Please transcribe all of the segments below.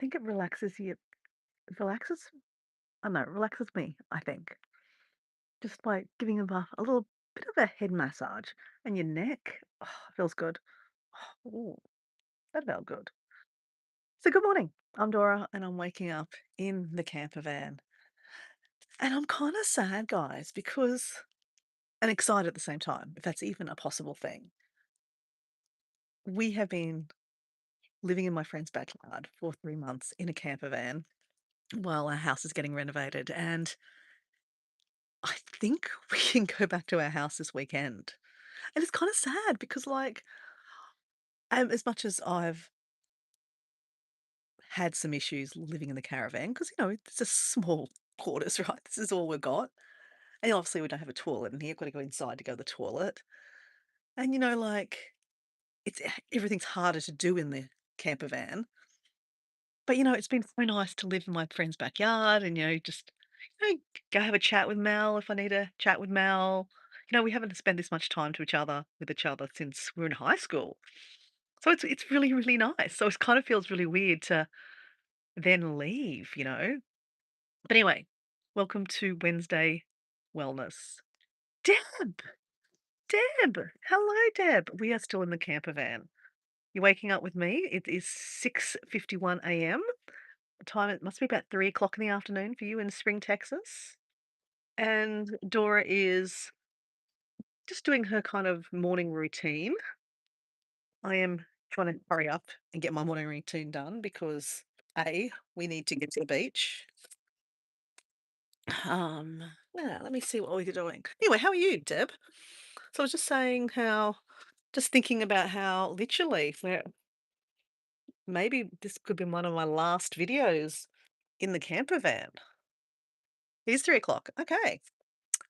think it relaxes you. It relaxes, I don't know, it relaxes me, I think. Just by giving them a little bit of a head massage and your neck. Oh, feels good. Oh, that felt good. So good morning. I'm Dora and I'm waking up in the camper van. And I'm kind of sad, guys, because and excited at the same time, if that's even a possible thing. We have been living in my friend's backyard for 3 months in a camper van while our house is getting renovated. And I think we can go back to our house this weekend. And it's kind of sad because, like, as much as I've had some issues living in the caravan, because, it's a small quarters, right? This is all we've got. And obviously, we don't have a toilet in here. I've got to go inside to go to the toilet. And, like, it's everything's harder to do in the camper van. But, it's been so nice to live in my friend's backyard and, just, go have a chat with Mel if I need to chat with Mel. We haven't spent this much time with each other since we were in high school. So it's really, really nice. So it kind of feels really weird to then leave. But anyway, welcome to Wednesday Wellness. Deb! Deb! Hello, Deb. We are still in the camper van. You're waking up with me. It is 6:51 AM. Time it must be about 3 o'clock in the afternoon for you in Spring, Texas. And Dora is just doing her kind of morning routine. I am trying to hurry up and get my morning routine done because A, we need to get to the beach. Yeah, let me see what we're doing. Anyway, how are you, Deb? So I was just saying how, just thinking about how literally maybe this could be one of my last videos in the camper van. It is 3 o'clock. Okay.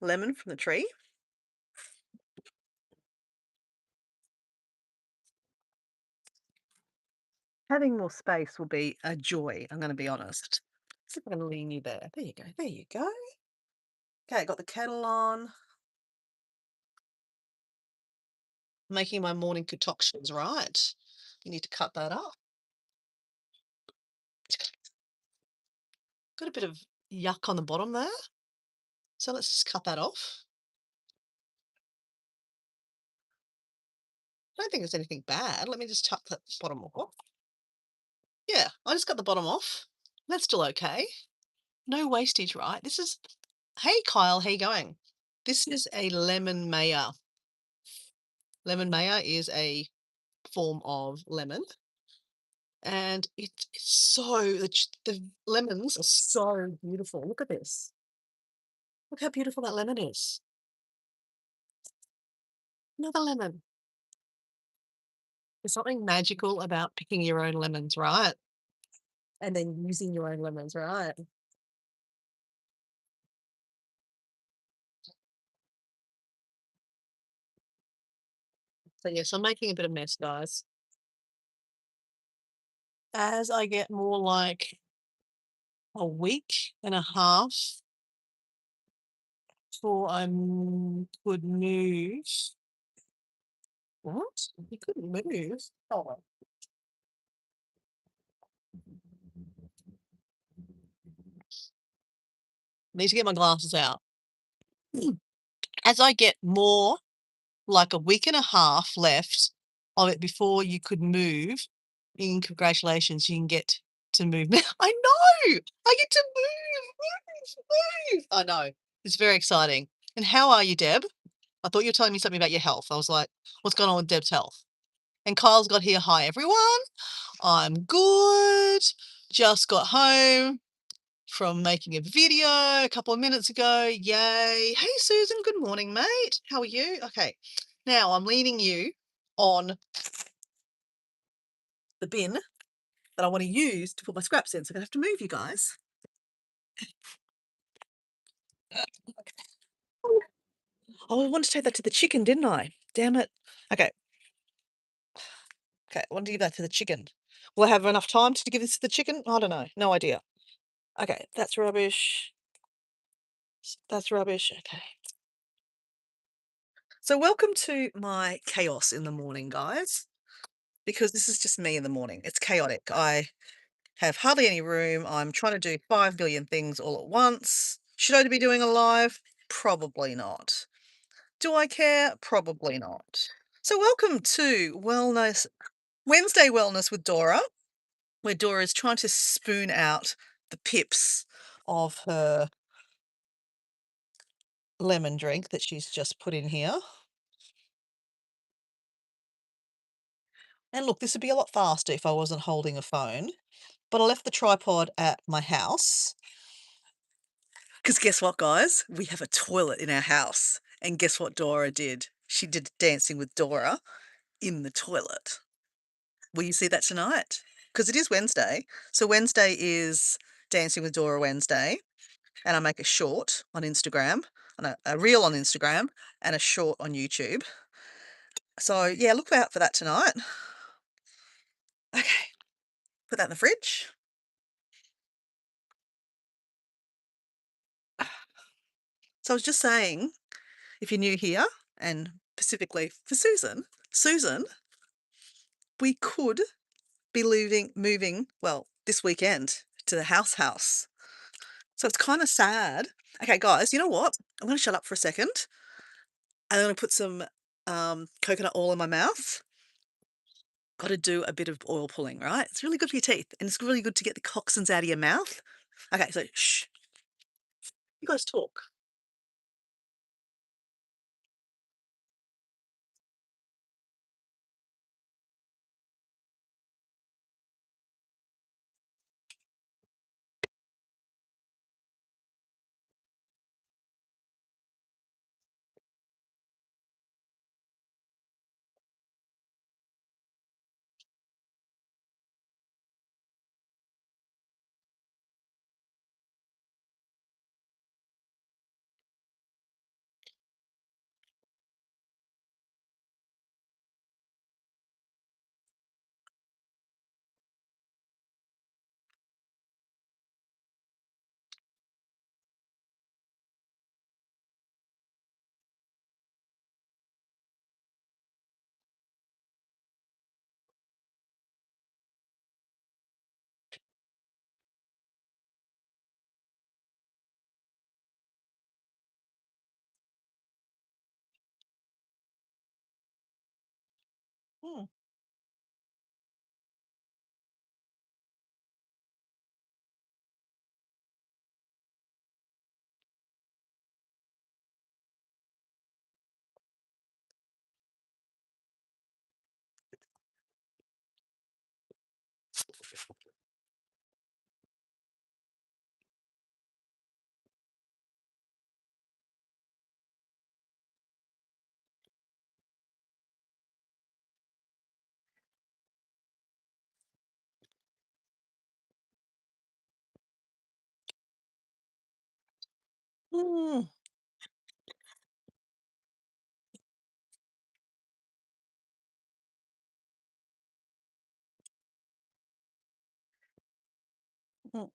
Lemon from the tree. Having more space will be a joy, I'm gonna be honest. See if I can lean you there. There you go, there you go. Okay, got the kettle on, making my morning concoctions, right. You need to cut that up. Got a bit of yuck on the bottom there, so let's just cut that off. I don't think there's anything bad. Let me just tuck that bottom off. Yeah, I just got the bottom off. That's still okay. No wastage, right? This is Hey, Kyle, how you going? This is a lemon mayo. Lemon mayo is a form of lemon, and it's so the lemons are so beautiful. Look at this. Look how beautiful that lemon is. Another lemon. There's something magical about picking your own lemons, right? And then using your own lemons, right? So yes, I'm making a bit of mess, guys. As I get more like a week and a half before could move. What? You couldn't move? Oh. Need to get my glasses out. As I get more like a week and a half left of it before you could move, and congratulations, you can get to move now. I know! I get to move! I know. It's very exciting. And how are you, Deb? I thought you were telling me something about your health. I was like, what's going on with Deb's health? And Kyle's got here. Hi, everyone. I'm good. Just got home from making a video a couple of minutes ago. Yay. Hey, Susan. Good morning, mate. How are you? Okay. Now I'm leaving you on the bin that I want to use to put my scraps in. So I'm going to have to move you guys. Oh, I wanted to take that to the chicken, didn't I? Damn it. Okay. Okay. I wanted to give that to the chicken. Will I have enough time to give this to the chicken? I don't know. No idea. Okay. That's rubbish. That's rubbish. Okay. So welcome to my chaos in the morning, guys, because this is just me in the morning. It's chaotic. I have hardly any room. I'm trying to do 5 million things all at once. Should I be doing a live? Probably not. Do I care? Probably not. So, welcome to Wellness Wednesday Wellness with Dora, where Dora is trying to spoon out the pips of her lemon drink that she's just put in here. And look, this would be a lot faster if I wasn't holding a phone, but I left the tripod at my house. Because guess what, guys? We have a toilet in our house. And guess what Dora did? She did Dancing with Dora in the toilet. Will you see that tonight? Because it is Wednesday. So Wednesday is Dancing with Dora Wednesday. And I make a short on Instagram, and a reel on Instagram, and a short on YouTube. So yeah, look out for that tonight. Okay, put that in the fridge. So I was just saying, if you're new here, and specifically for Susan, Susan, we could be moving, well, this weekend to the house. So it's kind of sad. Okay, guys, you know what? I'm going to shut up for a second. I'm going to put some coconut oil in my mouth. Got to do a bit of oil pulling, right? It's really good for your teeth, and it's really good to get the toxins out of your mouth. Okay, so shh, you guys talk. Mm, mm, mm.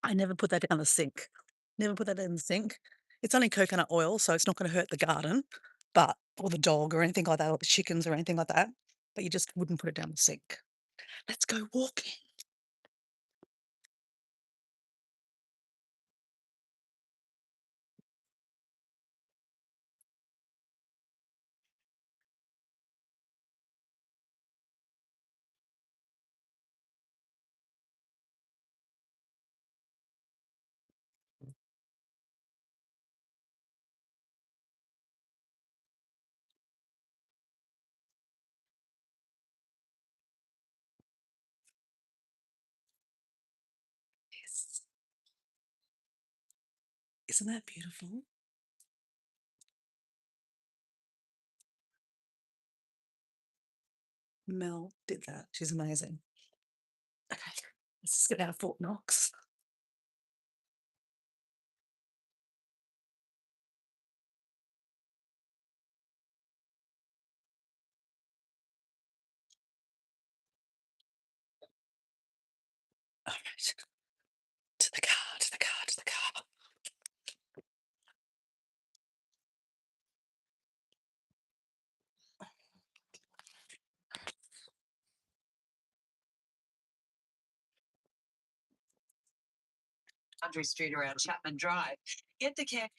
I never put that down the sink. Never put that in the sink. It's only coconut oil, so it's not gonna hurt the garden, but or the dog or anything like that, or the chickens or anything like that, but you just wouldn't put it down the sink. Let's go walking. Yes. Isn't that beautiful? Mel did that. She's amazing. Okay, let's just get out of Fort Knox. All right, to the car, to the car, to the car. Country Street around Chapman Drive. Get the cab.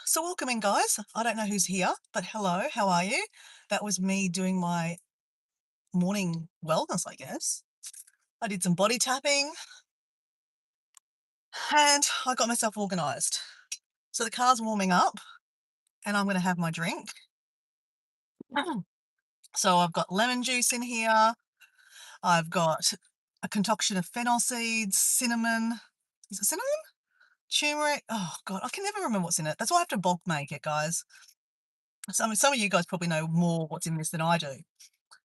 So welcome in, guys. I don't know who's here, but hello, how are you? That was me doing my morning wellness, I guess. I did some body tapping and I got myself organized. So the car's warming up and I'm going to have my drink. So I've got lemon juice in here. I've got a concoction of fennel seeds, cinnamon. Is it cinnamon? Turmeric. Oh, God, I can never remember what's in it. That's why I have to bulk make it, guys. Some of you guys probably know more what's in this than I do.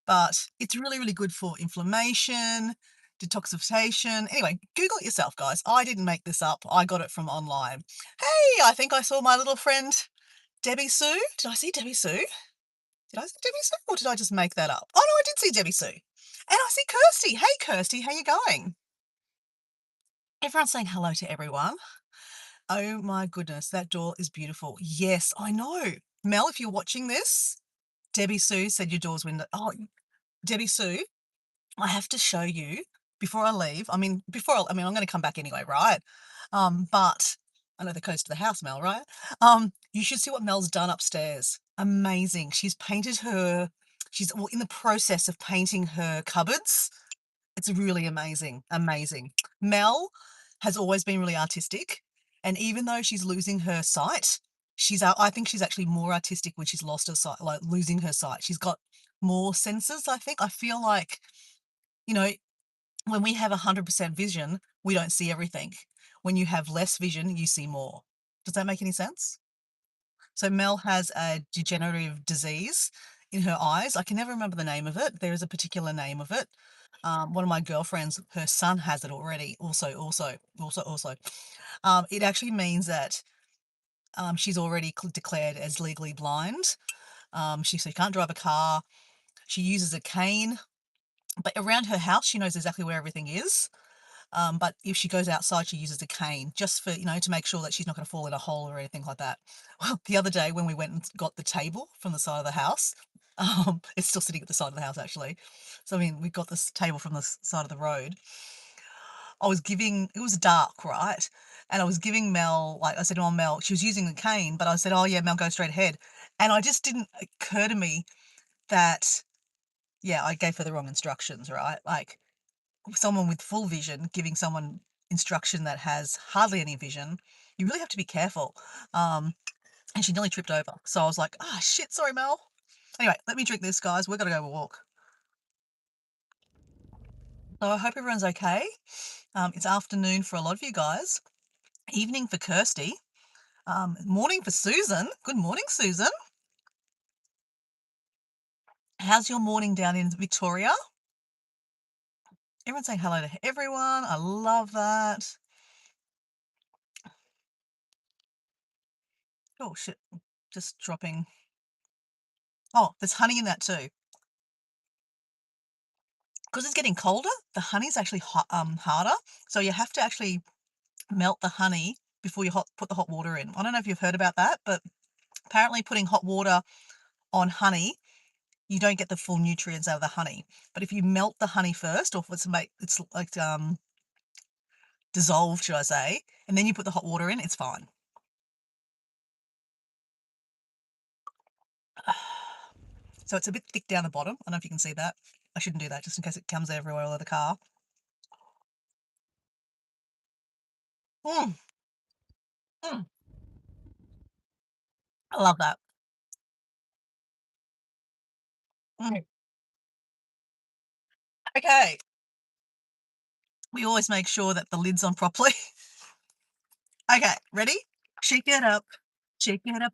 But it's really, really good for inflammation, detoxification. Anyway, Google it yourself, guys. I didn't make this up. I got it from online. Hey, I think I saw my little friend Debbie Sue. Did I see Debbie Sue? Did I see Debbie Sue or did I just make that up? Oh, no, I did see Debbie Sue. And I see Kirsty. Hey, Kirsty, how you going? Everyone's saying hello to everyone. Oh my goodness, that door is beautiful. Yes, I know. Mel, if you're watching this, Debbie Sue said your door's window. Oh, Debbie Sue, I have to show you before I leave. I'm going to come back anyway, right? But I know the codes to the house, Mel, right? You should see what Mel's done upstairs. Amazing. She's in the process of painting her cupboards. It's really amazing. Amazing. Mel has always been really artistic. And even though she's losing her sight, I think she's actually more artistic when she's lost her sight, like losing her sight. She's got more senses, I think. I feel like, you know, when we have 100% vision, we don't see everything. When you have less vision, you see more. Does that make any sense? So Mel has a degenerative disease in her eyes. I can never remember the name of it. There is a particular name of it. One of my girlfriends, her son has it already. Also. It actually means that she's already declared as legally blind. So she can't drive a car. She uses a cane, but around her house, she knows exactly where everything is. But if she goes outside, she uses a cane just for, to make sure that she's not going to fall in a hole or anything like that. Well, the other day when we went and got the table from the side of the house, it's still sitting at the side of the house actually. So, we got this table from the side of the road. It was dark, right? And I was giving Mel, like I said, oh, Mel, she was using the cane, but I said, oh yeah, Mel, go straight ahead. And I just didn't occur to me that, yeah, I gave her the wrong instructions, right? Like, someone with full vision giving someone instruction that has hardly any vision, you really have to be careful. And she nearly tripped over. So I was like, ah, shit, sorry, Mel. Anyway, let me drink this, guys. We're going to go walk. So I hope everyone's okay. It's afternoon for a lot of you guys. Evening for Kirsty. Morning for Susan. Good morning, Susan. How's your morning down in Victoria? Everyone saying hello to everyone. I love that. Oh, shit. Just dropping. Oh, there's honey in that too. Because it's getting colder, the honey's actually harder. So you have to actually melt the honey before you put the hot water in. I don't know if you've heard about that, but apparently putting hot water on honey, you don't get the full nutrients out of the honey. But if you melt the honey first, or if it's like dissolved, should I say, and then you put the hot water in, it's fine. So it's a bit thick down the bottom. I don't know if you can see that. I shouldn't do that just in case it comes everywhere all over the car. Mm, mm, I love that. Mm. Okay, we always make sure that the lid's on properly. Okay, ready? Shake it up,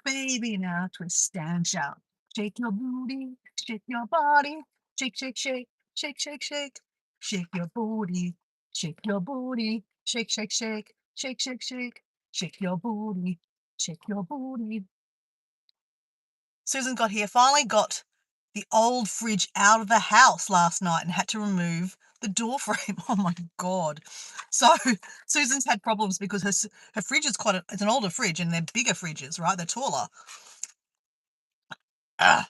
baby, now twist and shout. Shake your booty, shake your body, shake, shake, shake, shake, shake, shake. Shake your booty, shake your booty, shake, shake, shake, shake, shake, shake. Shake your booty, shake your booty. Susan finally got the old fridge out of the house last night and had to remove the door frame. Oh my God. So Susan's had problems because her fridge is it's an older fridge and they're bigger fridges, right? They're taller. Ah,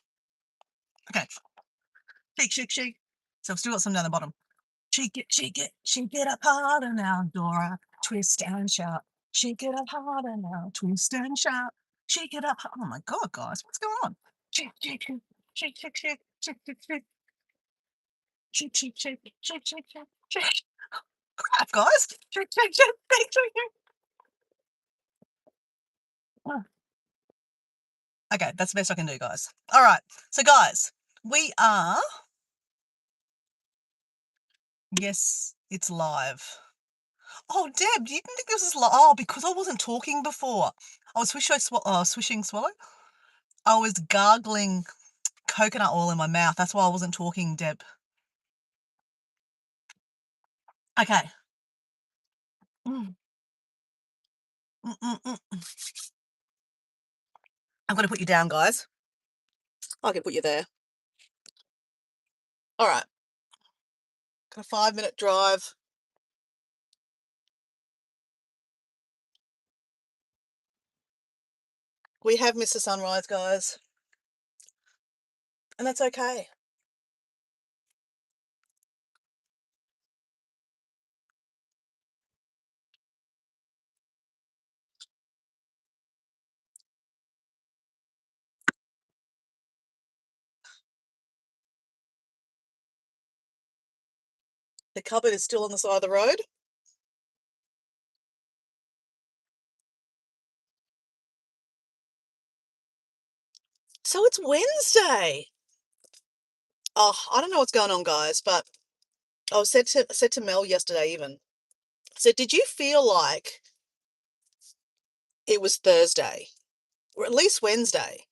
okay. Shake, shake, shake. So I've still got some down the bottom. Shake it up harder now, Dora. Twist and shout. Shake it up harder now, twist and shout. Shake it up. Oh my God, guys, what's going on? Shake, shake, shake, shake, shake, shake, shake, shake, shake, shake, shake, shake, shake, shake, shake, shake. Crap, guys. Shake, shake, shake, shake, shake, shake. Oh, okay, that's the best I can do, guys. All right, so guys, we are. Yes, it's live. Oh, Deb, you didn't think this was oh, because I wasn't talking before. I was swishing swallow. I was gargling coconut oil in my mouth. That's why I wasn't talking, Deb. Okay. Mm, mm, mm, mm. I'm going to put you down, guys. I can put you there. All right. Got a 5-minute drive. We have missed the sunrise, guys. And that's okay. The cupboard is still on the side of the road. So it's Wednesday. Oh, I don't know what's going on, guys, but I was said to Mel yesterday even. I said, did you feel like it was Thursday? Or at least Wednesday?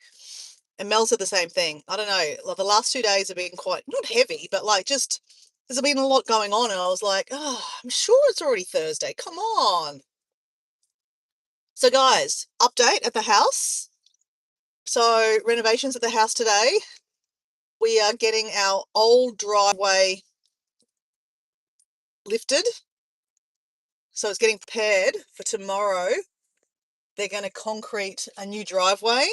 And Mel said the same thing. I don't know. Like the last 2 days have been quite not heavy, but like just there's been a lot going on, and I was like, oh, I'm sure it's already Thursday. Come on. So, guys, update at the house. So, renovations at the house today. We are getting our old driveway lifted. So, it's getting prepared for tomorrow. They're going to concrete a new driveway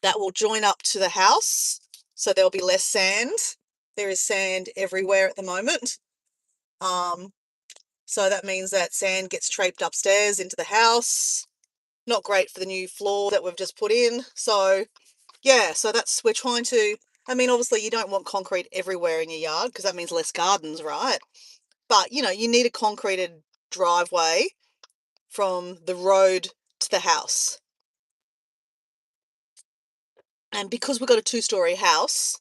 that will join up to the house. So, there'll be less sand. There is sand everywhere at the moment. So that means that sand gets traipsed upstairs into the house. Not great for the new floor that we've just put in. So yeah, so we're trying to, I mean, obviously you don't want concrete everywhere in your yard because that means less gardens, right? But you need a concreted driveway from the road to the house. And because we've got a 2-story house,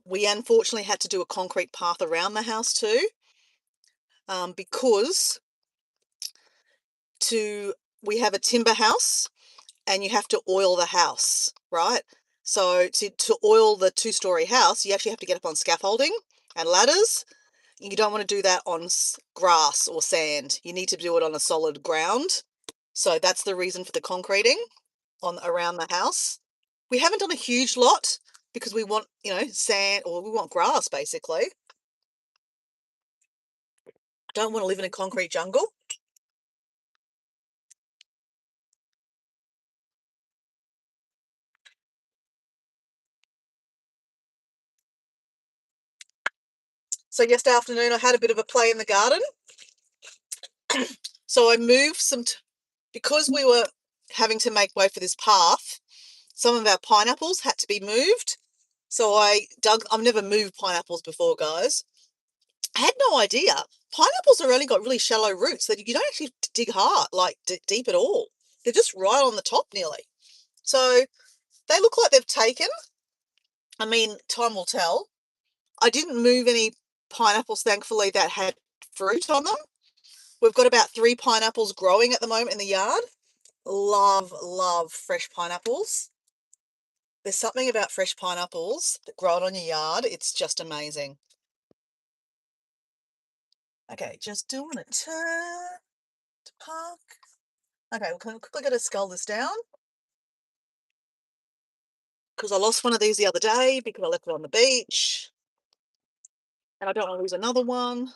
we unfortunately had to do a concrete path around the house too, because we have a timber house and you have to oil the house, right? So to oil the 2-story house, you actually have to get up on scaffolding and ladders. You don't want to do that on grass or sand. You need to do it on a solid ground. So that's the reason for the concreting around the house. We haven't done a huge lot because we want, sand, or we want grass basically. Don't want to live in a concrete jungle. So yesterday afternoon, I had a bit of a play in the garden. So I moved because we were having to make way for this path, some of our pineapples had to be moved. So I've never moved pineapples before, guys. I had no idea. Pineapples are only got really shallow roots that you don't actually dig hard, like deep at all. They're just right on the top nearly. So they look like they've taken. I mean, time will tell. I didn't move any pineapples, thankfully, that had fruit on them. We've got about 3 pineapples growing at the moment in the yard. Love fresh pineapples. There's something about fresh pineapples that grow it on your yard. It's just amazing. Okay, just doing a turn to park. Okay, we're quickly going to scull this down because I lost one of these the other day because I left it on the beach. And I don't want to lose another one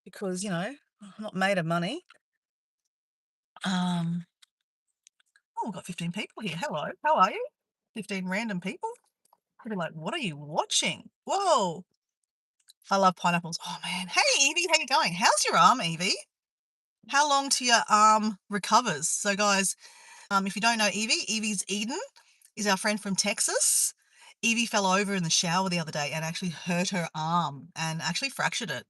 because, I'm not made of money. Oh, we've got 15 people here. Hello, how are you? 15 random people? They're like, what are you watching? Whoa. I love pineapples. Oh, man. Hey, Evie, how you going? How's your arm, Evie? How long till your arm recovers? So, guys, if you don't know Evie's Eden is our friend from Texas. Evie fell over in the shower the other day and actually hurt her arm and actually fractured it.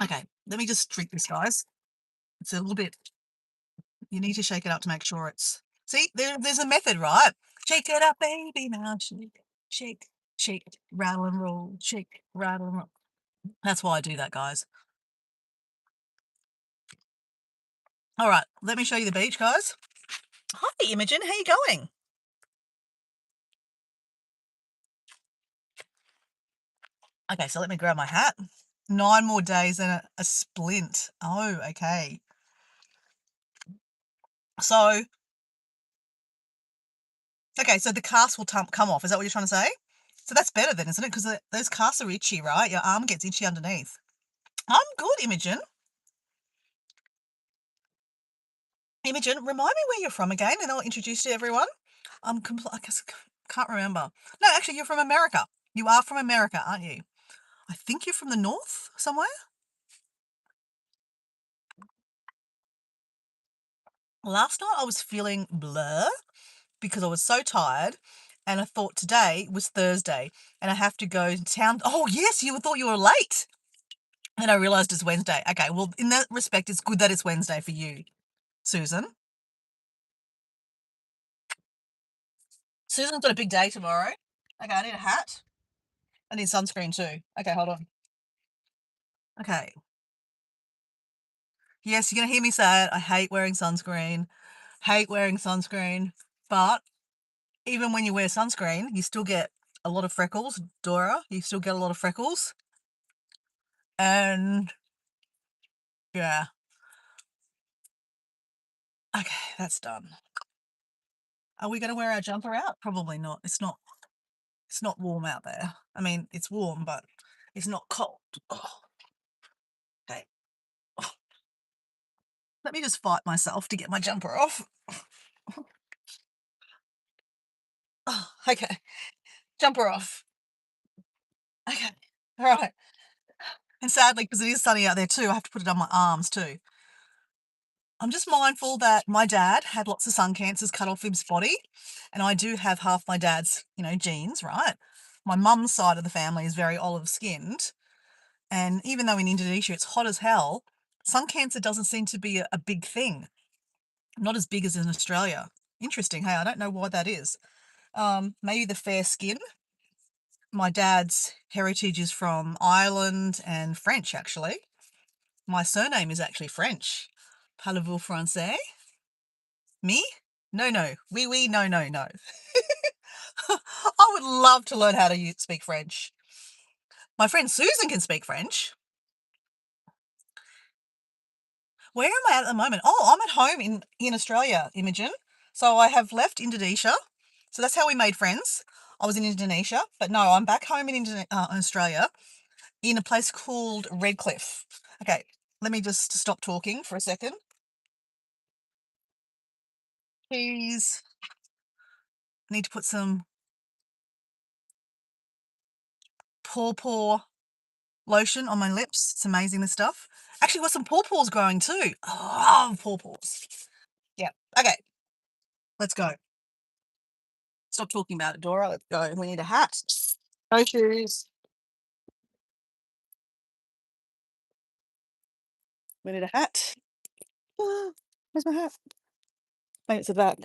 Okay, let me just drink this, guys. It's a little bit, you need to shake it up to make sure it's, see, there's a method, right? Shake it up, baby, now shake, rattle and roll, shake, rattle and roll. That's why I do that, guys. All right, let me show you the beach, guys. Hi, Imogen, how you going? Okay, so let me grab my hat. 9 more days and a splint. Oh, okay. So, okay, so the cast will come off. Is that what you're trying to say? So that's better then, isn't it? Because those casts are itchy, right? Your arm gets itchy underneath. I'm good, Imogen. Imogen, remind me where you're from again, and I'll introduce you to everyone. I guess, can't remember. No, actually, you're from America. You are from America, aren't you? I think you're from the north somewhere. Last night I was feeling blur because I was so tired, and I thought today was Thursday and I have to go to town. Oh, yes, you thought you were late. And I realized it's Wednesday. Okay, well, in that respect, it's good that it's Wednesday for you, Susan. Susan's got a big day tomorrow. Okay, I need a hat. I need sunscreen too. Okay, hold on. Okay. Yes, you're going to hear me say it. I hate wearing sunscreen. Hate wearing sunscreen. But even when you wear sunscreen, you still get a lot of freckles, Dora. You still get a lot of freckles. And yeah. Okay, that's done. Are we going to wear our jumper out? Probably not. It's not warm out there. I mean, it's warm, but it's not cold. Oh, okay. Oh, let me just fight myself to get my jumper off. Oh, okay. Jumper off. Okay. All right. And sadly, because it is sunny out there too, I have to put it on my arms too. I'm just mindful that my dad had lots of sun cancers cut off his body, and I do have half my dad's, genes, right? My mum's side of the family is very olive skinned, and even though in Indonesia it's hot as hell, sun cancer doesn't seem to be a big thing. Not as big as in Australia. Interesting, hey, I don't know why that is. Maybe the fair skin. My dad's heritage is from Ireland and French, actually. My surname is actually French. Parlez-vous français? Me? No, no. Oui, oui, no, no, no. I would love to learn how to speak French. My friend Susan can speak French. Where am I at the moment? Oh, I'm at home in Australia, Imogen. So I have left Indonesia. So that's how we made friends. I was in Indonesia, but no, I'm back home in Australia. in a place called Redcliffe. Okay, let me just stop talking for a second. Please, I need to put some paw lotion on my lips. It's amazing, this stuff. Actually, got some pawpaws growing too. Oh, pawpaws. Yeah. Okay, let's go. Stop talking about it, Dora. Let's go. We need a hat. No shoes. We need a hat. Where's my hat? Maybe it's at the back.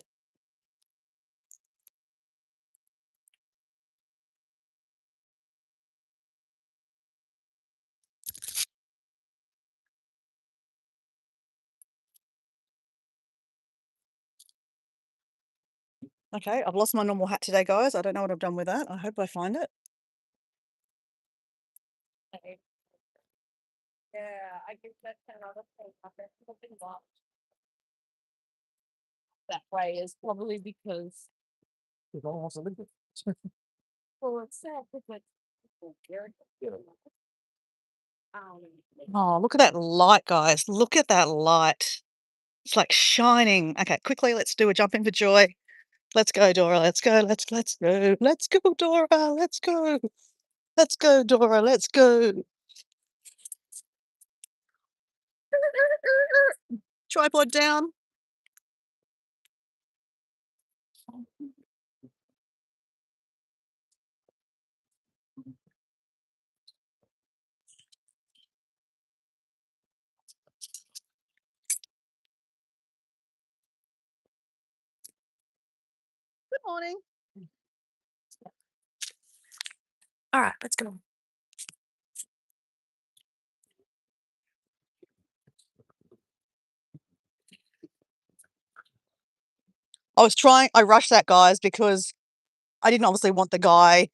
Okay, I've lost my normal hat today, guys. I don't know what I've done with that. I hope I find it. Okay. Yeah, I guess that's another thing. That way is probably because well, it's sad because oh, look at that light, guys. Look at that light. It's like shining. Okay, quickly, let's do a jump in for joy. Let's go, Dora. Let's go. Let's go. Let's go, Dora. Let's go. Let's go, Dora. Let's go. Tripod down. Good morning. All right, let's go. I rushed that, guys, because I didn't obviously want the guy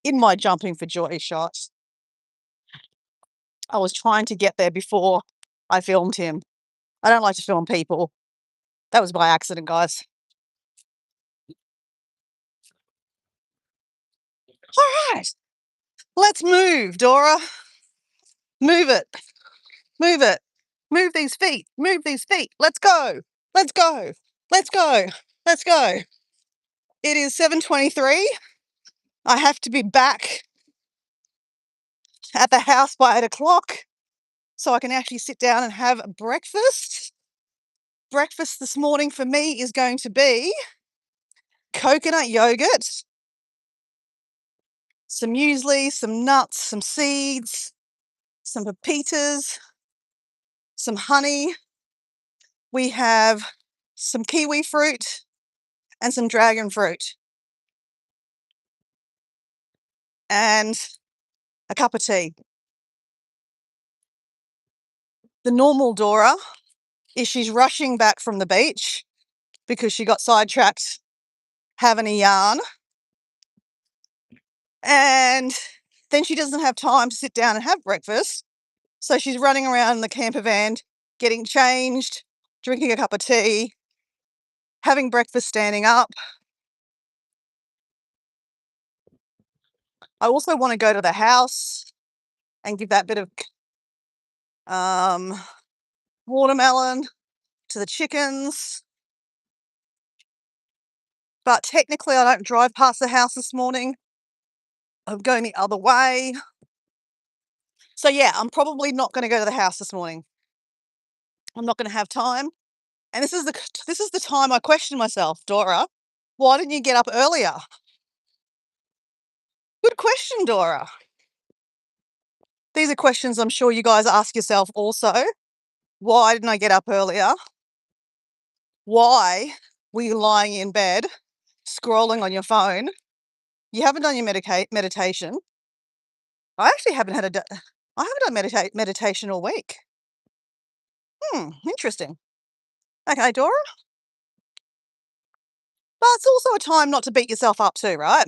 in my jumping for joy shot. I was trying to get there before I filmed him. I don't like to film people. That was by accident, guys. All right, let's move, Dora. Move it. Move it. Move these feet. Move these feet. Let's go. Let's go. Let's go. Let's go. It is 7:23. I have to be back at the house by 8 o'clock so I can actually sit down and have breakfast. Breakfast this morning for me is going to be coconut yogurt, some muesli, some nuts, some seeds, some pepitas, some honey. We have some kiwi fruit and some dragon fruit. And a cup of tea. The normal Dora is she's rushing back from the beach because she got sidetracked having a yarn. And then she doesn't have time to sit down and have breakfast. So she's running around in the camper van, getting changed, drinking a cup of tea, having breakfast standing up. I also want to go to the house and give that bit of watermelon to the chickens. But technically, I don't drive past the house this morning. I'm going the other way. So yeah, I'm probably not going to go to the house this morning. I'm not going to have time. And this is the time I question myself, Dora. Why didn't you get up earlier? Good question, Dora. These are questions I'm sure you guys ask yourself also. Why didn't I get up earlier? Why were you lying in bed, scrolling on your phone? You haven't done your meditation. I actually haven't I haven't done meditation all week. Interesting. Okay, Dora. But it's also a time not to beat yourself up too, right?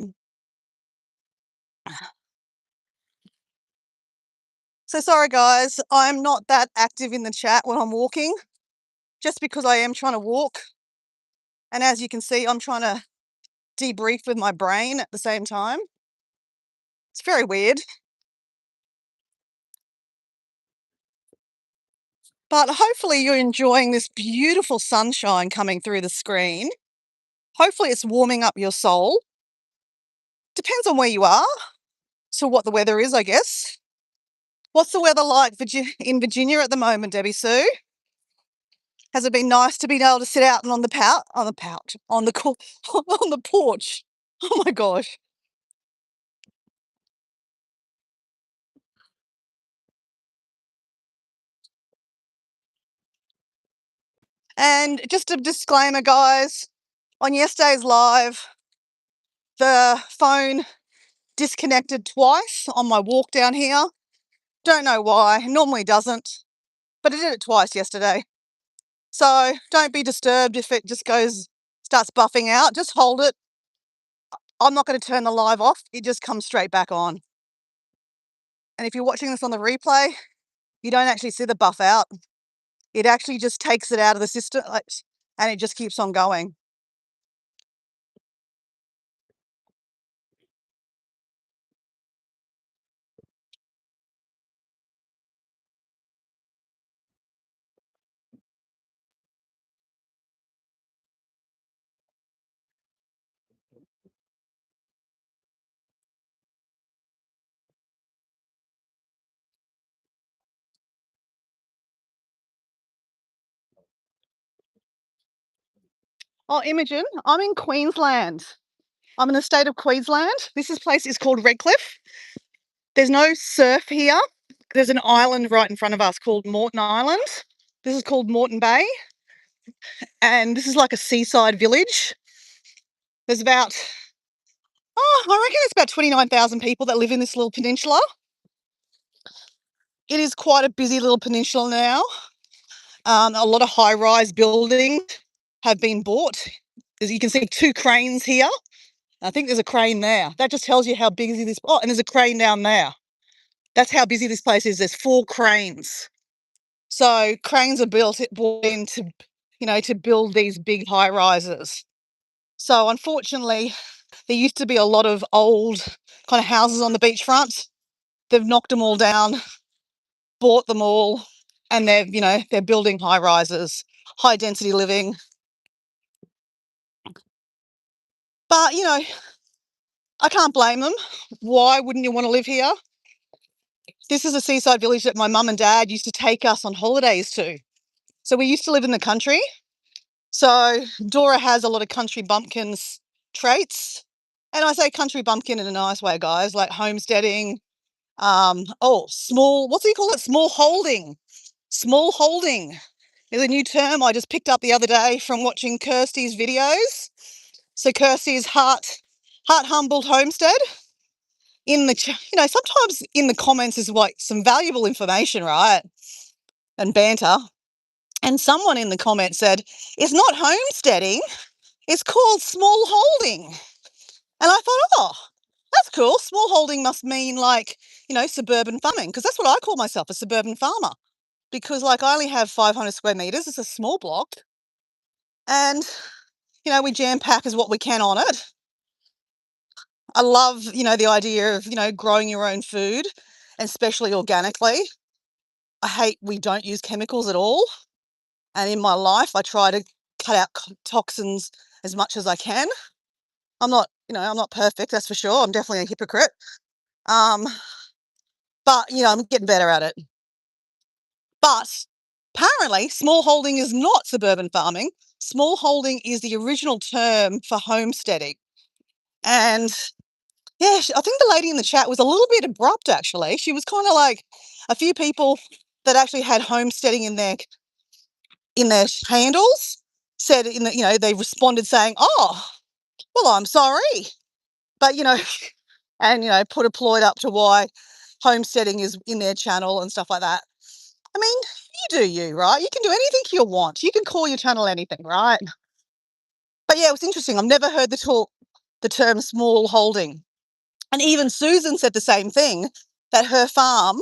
So sorry, guys. I'm not that active in the chat when I'm walking, just because I am trying to walk. And as you can see, I'm trying to debrief with my brain at the same time. It's very weird. But hopefully you're enjoying this beautiful sunshine coming through the screen. Hopefully it's warming up your soul. Depends on where you are, so what the weather is, I guess. What's the weather like in Virginia at the moment, Debbie Sue? Has it been nice to be able to sit out and on the pouch, on the on the porch? Oh my gosh. And just a disclaimer, guys, on yesterday's live, the phone disconnected twice on my walk down here. Don't know why, normally doesn't, but it did it twice yesterday. So don't be disturbed if it just starts buffing out. Just hold it. I'm not going to turn the live off. It just comes straight back on. And if you're watching this on the replay, you don't actually see the buff out. It actually just takes it out of the system, and it just keeps on going. Oh, Imogen, I'm in Queensland. I'm in the state of Queensland. This place is called Redcliffe. There's no surf here. There's an island right in front of us called Moreton Island. This is called Moreton Bay. And this is like a seaside village. There's about, I reckon it's about 29,000 people that live in this little peninsula. It is quite a busy little peninsula now. A lot of high-rise buildings have been bought. As you can see, 2 cranes here. I think there's a crane there. That just tells you how busy this. Oh, and there's a crane down there. That's how busy this place is. There's 4 cranes. So cranes are brought in to build these big high rises. So unfortunately, there used to be a lot of old kind of houses on the beachfront. They've knocked them all down, bought them all, and they're building high rises, high density living. But I can't blame them. Why wouldn't you want to live here? This is a seaside village that my mum and dad used to take us on holidays to. So we used to live in the country. So Dora has a lot of country bumpkins traits. And I say country bumpkin in a nice way, guys, like homesteading. What do you call it? Small holding. Small holding is a new term I just picked up the other day from watching Kirsty's videos. So Kirsty's Heart Humbled Homestead. Sometimes in the comments is like some valuable information, right? And banter. And someone in the comments said, it's not homesteading, it's called small holding. And I thought, oh, that's cool. Small holding must mean suburban farming, because that's what I call myself, a suburban farmer. Because I only have 500 square meters. It's a small block. And, we jam pack as what we can on it. I love, the idea of, growing your own food, and especially organically. I hate we don't use chemicals at all. And in my life, I try to cut out toxins as much as I can. I'm not perfect, that's for sure. I'm definitely a hypocrite. But, I'm getting better at it. But apparently, small holding is not suburban farming. Small holding is the original term for homesteading. And yeah, I think the lady in the chat was a little bit abrupt, actually. She was kind of like a few people that actually had homesteading in their handles said they responded saying, oh, well, I'm sorry. But, and, put a ploy up to why homesteading is in their channel and stuff like that. I mean, you do you, right? You can do anything you want. You can call your channel anything, right? But yeah, it was interesting. I've never heard the term small holding. And even Susan said the same thing, that her farm,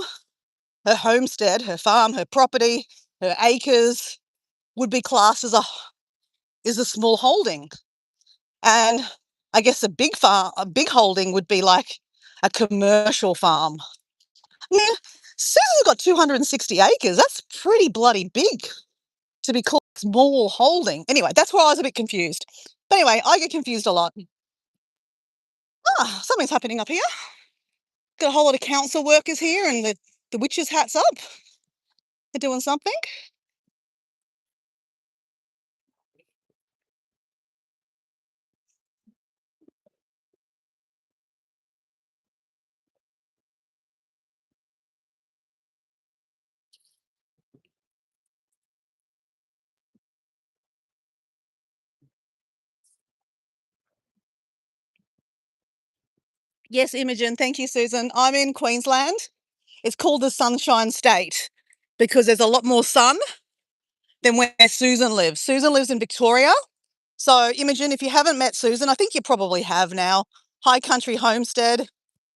her homestead, her farm, her property, her acres would be classed as a small holding. And I guess a big holding would be like a commercial farm. I mean, Susan's got 260 acres. That's pretty bloody big to be called small holding. Anyway, that's where I was a bit confused. But anyway, I get confused a lot. Ah, something's happening up here. Got a whole lot of council workers here and the witches' hats up. They're doing something. Yes, Imogen. Thank you, Susan. I'm in Queensland. It's called the Sunshine State because there's a lot more sun than where Susan lives. Susan lives in Victoria. So, Imogen, if you haven't met Susan, I think you probably have now. High Country Homestead,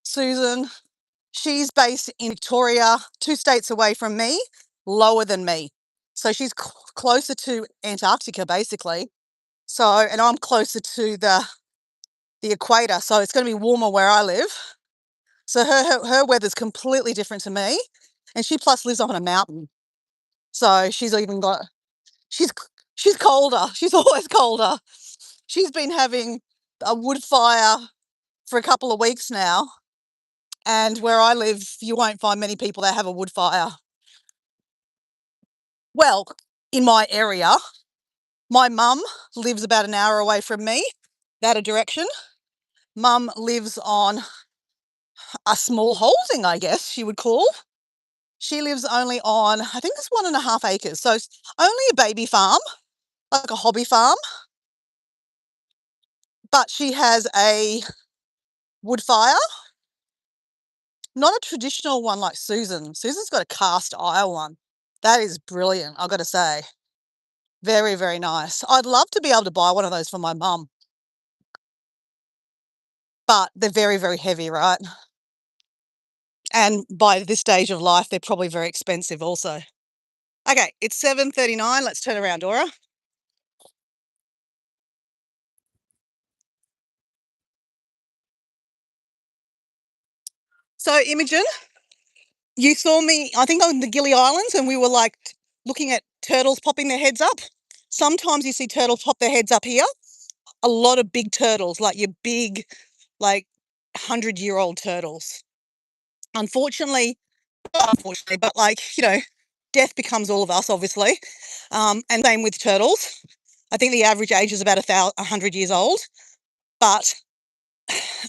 Susan. She's based in Victoria, 2 states away from me, lower than me. So she's closer to Antarctica, basically. So, and I'm closer to the equator, so it's going to be warmer where I live. So her weather's completely different to me, and she plus lives up on a mountain. So she's even got she's she's colder. She's always colder. She's been having a wood fire for a couple of weeks now, and where I live, you won't find many people that have a wood fire. Well, in my area, my mum lives about an hour away from me, that direction. Mum lives on a small holding, I guess you would call. She lives only on, I think it's 1.5 acres. So it's only a baby farm, like a hobby farm. But she has a wood fire, not a traditional one like Susan. Susan's got a cast iron one. That is brilliant, I've got to say. Very, very nice. I'd love to be able to buy one of those for my mum. But they're very, very heavy, right? And by this stage of life, they're probably very expensive also. Okay, it's 7:39. Let's turn around, Dora. So, Imogen, you saw me, I think, on the Gili Islands, and we were like looking at turtles popping their heads up. Sometimes you see turtles pop their heads up here. A lot of big turtles, like your big, like 100-year-old turtles. Unfortunately, not unfortunately, but like, death becomes all of us, obviously. And same with turtles. I think the average age is about 100 years old. But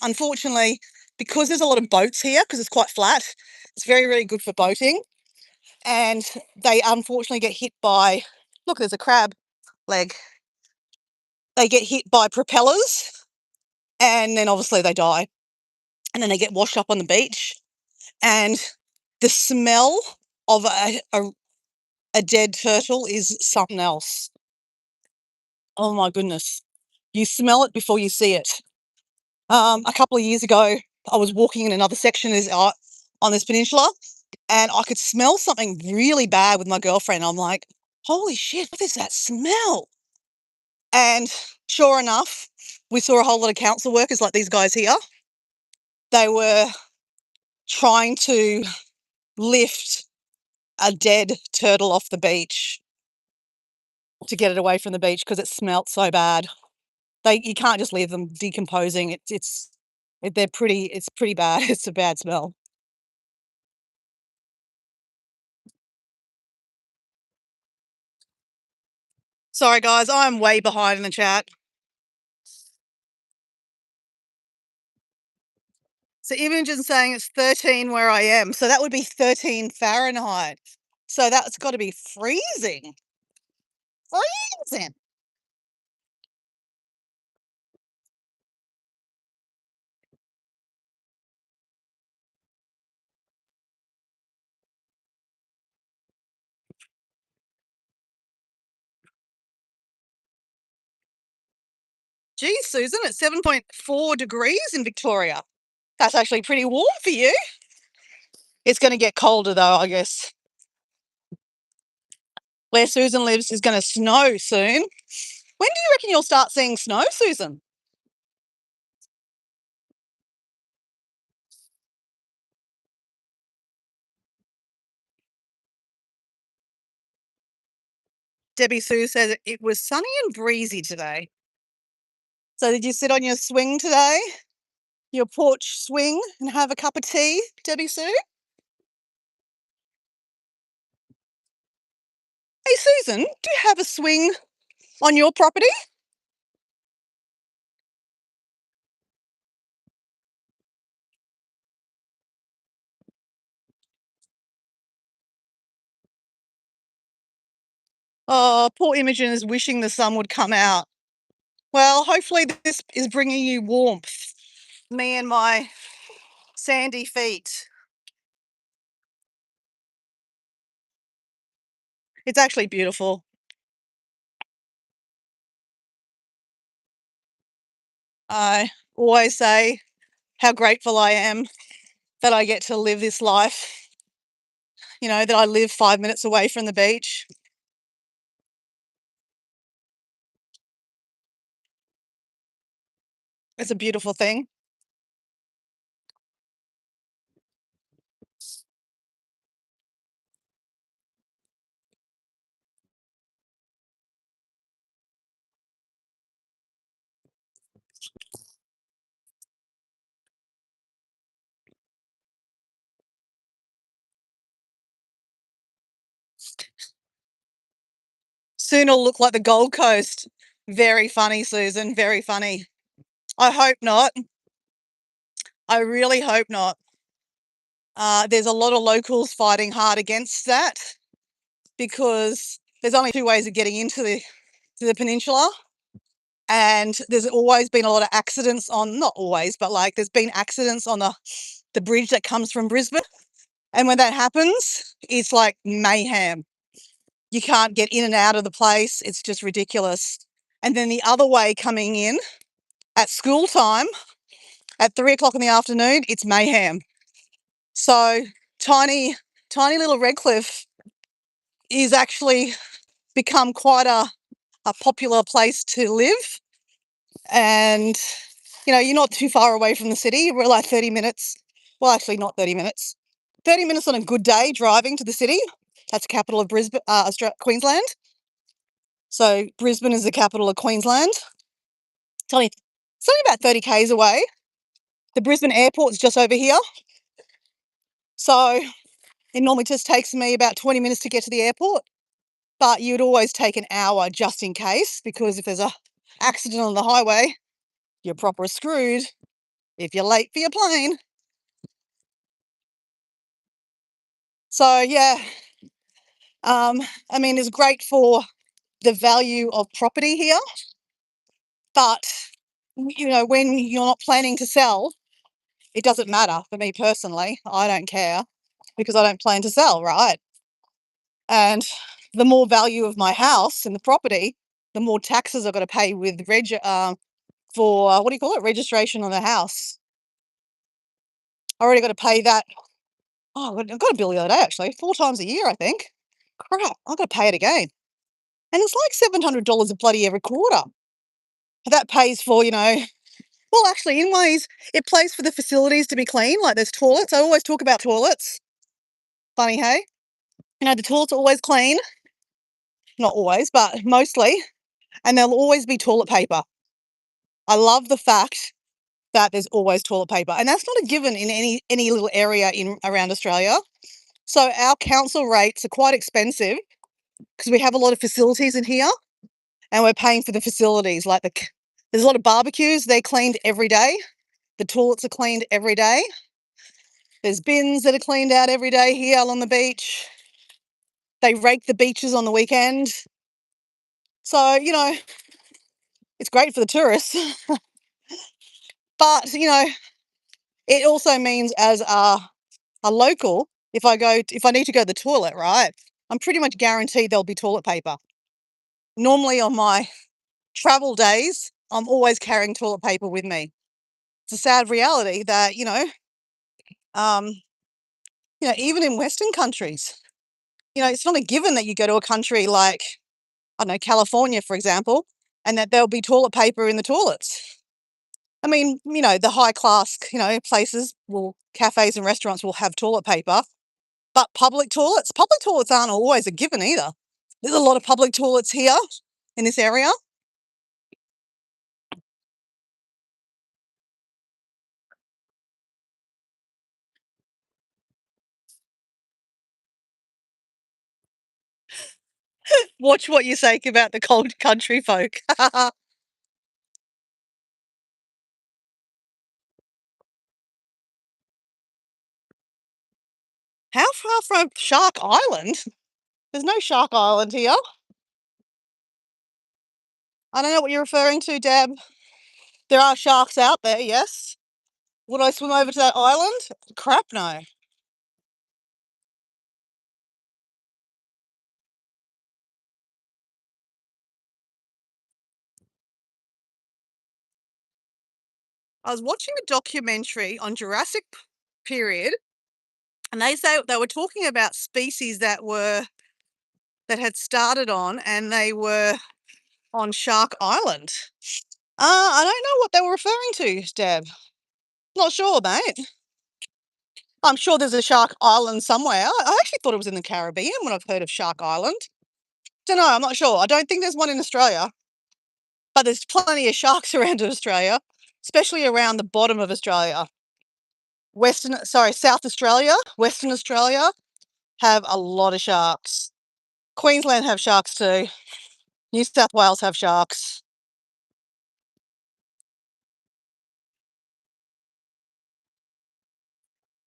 unfortunately, because there's a lot of boats here, because it's quite flat, it's very, very good for boating. And they unfortunately get hit by, look, there's a crab leg. They get hit by propellers and then obviously they die. And then they get washed up on the beach. And the smell of a dead turtle is something else. Oh my goodness. You smell it before you see it. A couple of years ago, I was walking in another section on this peninsula, and I could smell something really bad with my girlfriend. I'm like, holy shit, what is that smell? And sure enough, we saw a whole lot of council workers like these guys here. They were trying to lift a dead turtle off the beach to get it away from the beach because it smelt so bad. You can't just leave them decomposing. It's pretty bad. It's a bad smell. Sorry guys, I'm way behind in the chat. So Imogen's saying it's 13 where I am. So that would be 13 Fahrenheit. So that's got to be freezing. Freezing. Geez, Susan, it's 7.4 degrees in Victoria. That's actually pretty warm for you. It's going to get colder though, I guess. Where Susan lives is going to snow soon. When do you reckon you'll start seeing snow, Susan? Debbie Sue says it was sunny and breezy today. So did you sit on your swing today? Your porch swing and have a cup of tea, Debbie Sue? Hey Susan, do you have a swing on your property? Oh, poor Imogen is wishing the sun would come out. Well, hopefully this is bringing you warmth. Me and my sandy feet. It's actually beautiful. I always say how grateful I am that I get to live this life, that I live 5 minutes away from the beach. It's a beautiful thing. Soon it'll look like the Gold Coast. Very funny, Susan, very funny. I hope not. I really hope not. There's a lot of locals fighting hard against that because there's only two ways of getting into the peninsula. And there's always been a lot of accidents on, not always, but like there's been accidents on the bridge that comes from Brisbane. And when that happens, it's like mayhem. You can't get in and out of the place. It's just ridiculous. And then the other way coming in at school time at 3 o'clock in the afternoon, it's mayhem. So tiny little Redcliffe is actually become quite a popular place to live. And, you're not too far away from the city. We're like 30 minutes. Well, actually, not 30 minutes. 30 minutes on a good day driving to the city. That's the capital of Brisbane, Queensland. So Brisbane is the capital of Queensland. It's only about 30 k's away. The Brisbane airport's just over here. So it normally just takes me about 20 minutes to get to the airport. But you'd always take an hour just in case, because if there's a accident on the highway, you're proper screwed if you're late for your plane. So yeah, it's great for the value of property here, but when you're not planning to sell, it doesn't matter for me personally. I don't care because I don't plan to sell, right? And the more value of my house and the property, the more taxes I've got to pay with for what do you call it? Registration on the house. I already got to pay that. Oh, I've got a bill the other day actually, 4 times a year, I think. Crap, I've got to pay it again. And it's like $700 a bloody every quarter. That pays for, well, actually, in ways, it pays for the facilities to be clean. Like there's toilets. I always talk about toilets. Funny, hey? The toilets are always clean. Not always, but mostly. And there'll always be toilet paper. I love the fact that there's always toilet paper. And that's not a given in any little area in around Australia. So our council rates are quite expensive because we have a lot of facilities in here and we're paying for the facilities. Like there's a lot of barbecues. They're cleaned every day. The toilets are cleaned every day. There's bins that are cleaned out every day here along the beach. They rake the beaches on the weekend. So, it's great for the tourists. But, it also means as a local, if I need to go to the toilet, right, I'm pretty much guaranteed there'll be toilet paper. Normally on my travel days, I'm always carrying toilet paper with me. It's a sad reality that, um, even in Western countries, it's not a given that you go to a country like, I don't know, California, for example, and that there'll be toilet paper in the toilets. The high class, places cafes and restaurants will have toilet paper, but public toilets aren't always a given either. There's a lot of public toilets here in this area. Watch what you say about the cold country folk. How far from Shark Island? There's no Shark Island here. I don't know what you're referring to, Deb. There are sharks out there, yes. Would I swim over to that island? Crap, no. I was watching a documentary on Jurassic period, and they were talking about species that had started on, and they were on Shark Island. I don't know what they were referring to, Deb. Not sure, mate. I'm sure there's a Shark Island somewhere. I actually thought it was in the Caribbean when I've heard of Shark Island. Don't know, I'm not sure. I don't think there's one in Australia, but there's plenty of sharks around Australia, especially around the bottom of Australia. South Australia, Western Australia have a lot of sharks. Queensland have sharks too. New South Wales have sharks.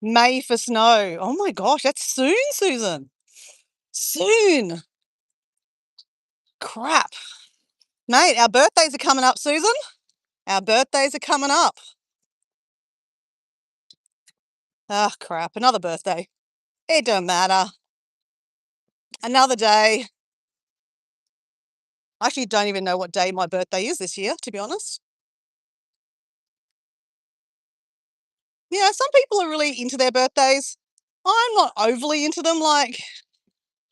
May for snow. Oh my gosh, that's soon, Susan. Soon. Crap. Mate, our birthdays are coming up, Susan. Our birthdays are coming up. Ah, crap. Another birthday. It don't matter. Another day. I actually don't even know what day my birthday is this year, to be honest. Yeah, some people are really into their birthdays. I'm not overly into them. Like,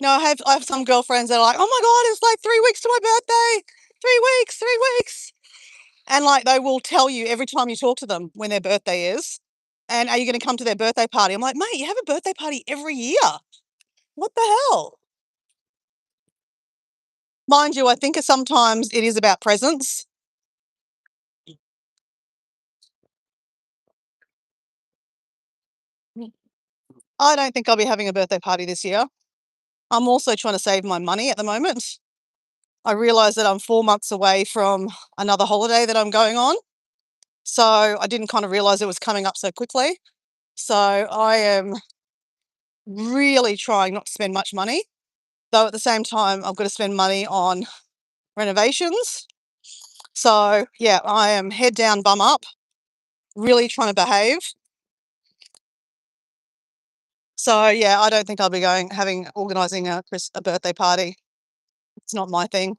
I have some girlfriends that are like, oh my God, it's like 3 weeks to my birthday. 3 weeks, 3 weeks. And like, they will tell you every time you talk to them when their birthday is. And are you going to come to their birthday party? I'm like, mate, you have a birthday party every year. What the hell? Mind you, I think sometimes it is about presents. I don't think I'll be having a birthday party this year. I'm also trying to save my money at the moment. I realise that I'm 4 months away from another holiday that I'm going on. So I didn't kind of realise it was coming up so quickly. So I am really trying not to spend much money, though at the same time, I've got to spend money on renovations. So yeah, I am head down, bum up, really trying to behave. So yeah, I don't think I'll be organising a birthday party. It's not my thing.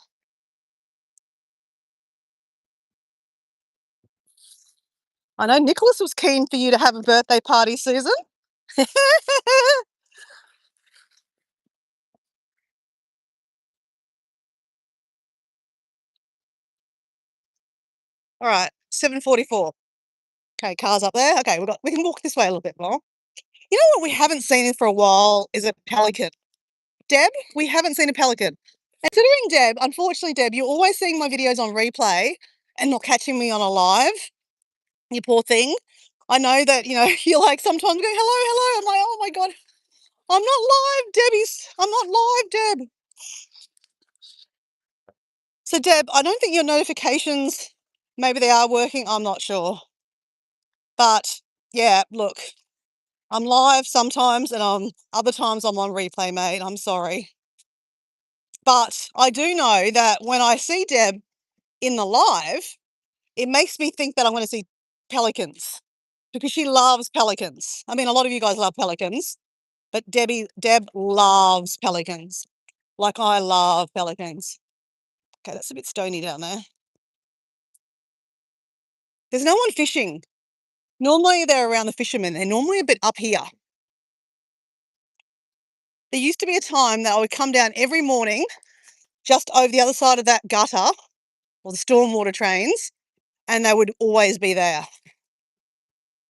I know Nicholas was keen for you to have a birthday party, Susan. All right, 7:44. Okay, car's up there. Okay, we can walk this way a little bit more. You know what we haven't seen for a while is a pelican. Deb, we haven't seen a pelican. And considering Deb, unfortunately, Deb, you're always seeing my videos on replay and not catching me on a live. You poor thing. I know that, you're like sometimes going, hello, hello. I'm like, oh my God, I'm not live, Debbie's. I'm not live, Deb. So, Deb, I don't think your notifications, maybe they are working. I'm not sure. But yeah, look, I'm live sometimes and other times I'm on replay, mate. I'm sorry. But I do know that when I see Deb in the live, it makes me think that I'm going to see pelicans because she loves pelicans. I mean, a lot of you guys love pelicans, but Deb loves pelicans. Like I love pelicans. Okay, that's a bit stony down there. There's no one fishing. Normally they're around the fishermen. They're normally a bit up here. There used to be a time that I would come down every morning just over the other side of that gutter or the stormwater trains, and they would always be there.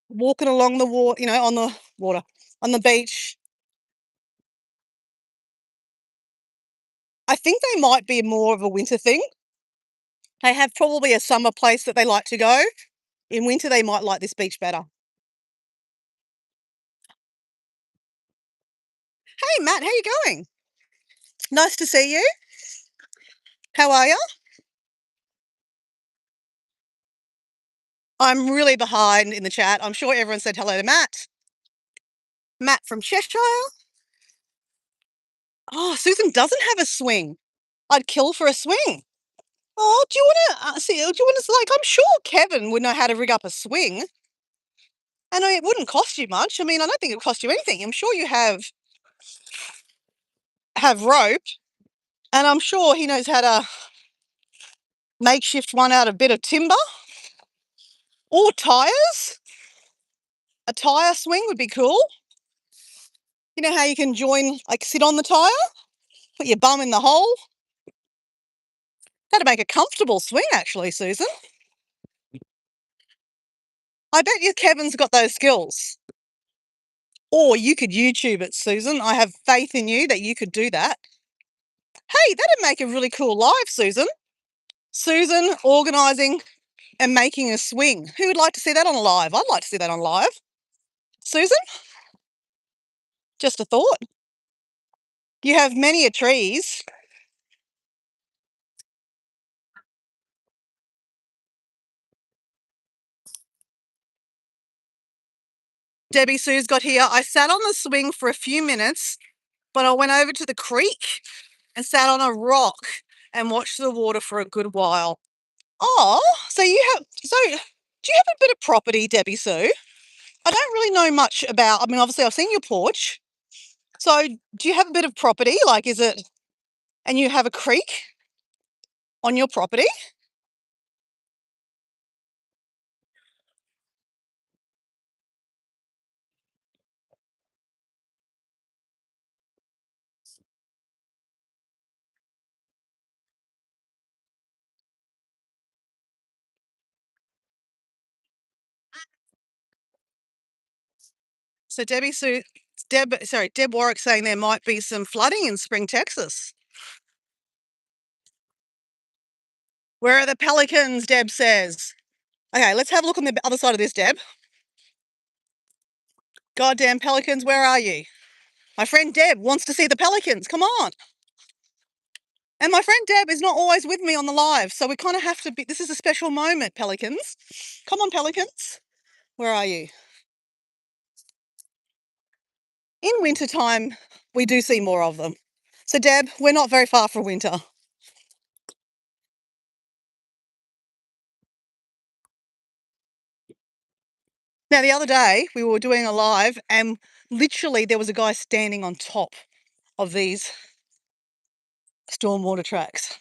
Walking along the water, on the water, on the beach. I think they might be more of a winter thing. They have probably a summer place that they like to go. In winter, they might like this beach better. Hey, Matt, how you going? Nice to see you. How are you? I'm really behind in the chat. I'm sure everyone said hello to Matt. Matt from Cheshire. Oh, Susan doesn't have a swing. I'd kill for a swing. Oh, do you want to see? Do you want to like? I'm sure Kevin would know how to rig up a swing, and it wouldn't cost you much. I mean, I don't think it would cost you anything. I'm sure you have rope, and I'm sure he knows how to makeshift one out of a bit of timber or tires. A tire swing would be cool. You know how you can join, like, sit on the tire, put your bum in the hole. That'd make a comfortable swing, actually, Susan. I bet you Kevin's got those skills. Or you could YouTube it, Susan. I have faith in you that you could do that. Hey, that'd make a really cool live, Susan. Susan organising and making a swing. Who would like to see that on live? I'd like to see that on live. Susan, just a thought. You have many a trees. Debbie Sue's got here. I sat on the swing for a few minutes, but I went over to the creek and sat on a rock and watched the water for a good while. Oh, so do you have a bit of property, Debbie Sue? I don't really know much about, I mean, obviously I've seen your porch. So do you have a bit of property? Like, and you have a creek on your property? So Deb Warwick saying there might be some flooding in Spring, Texas. Where are the pelicans? Deb says. Okay, let's have a look on the other side of this, Deb. Goddamn pelicans, where are you? My friend Deb wants to see the pelicans. Come on. And my friend Deb is not always with me on the live, so we kind of have to be. This is a special moment, pelicans. Come on, pelicans. Where are you? In wintertime, we do see more of them. So, Deb, we're not very far from winter. Now, the other day, we were doing a live, and literally there was a guy standing on top of these stormwater tracks.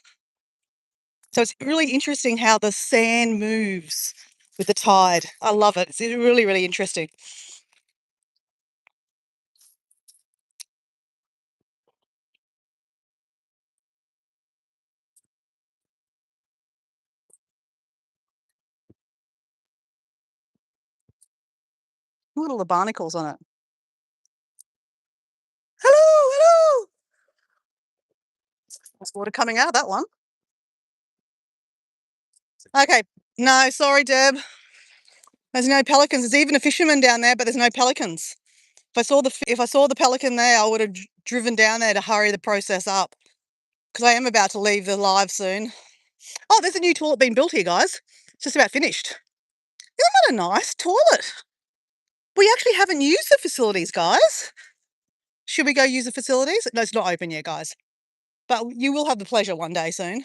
So it's really interesting how the sand moves with the tide. I love it. It's really, really interesting. Look at all the barnacles on it. Hello, hello. There's water coming out of that one. Okay. No, sorry, Deb. There's no pelicans. There's even a fisherman down there, but there's no pelicans. If I saw the pelican there, I would have driven down there to hurry the process up because I am about to leave the live soon. Oh, there's a new toilet being built here, guys. It's just about finished. Isn't that a nice toilet? We actually haven't used the facilities, guys. Should we go use the facilities? No, it's not open yet, guys. But you will have the pleasure one day soon.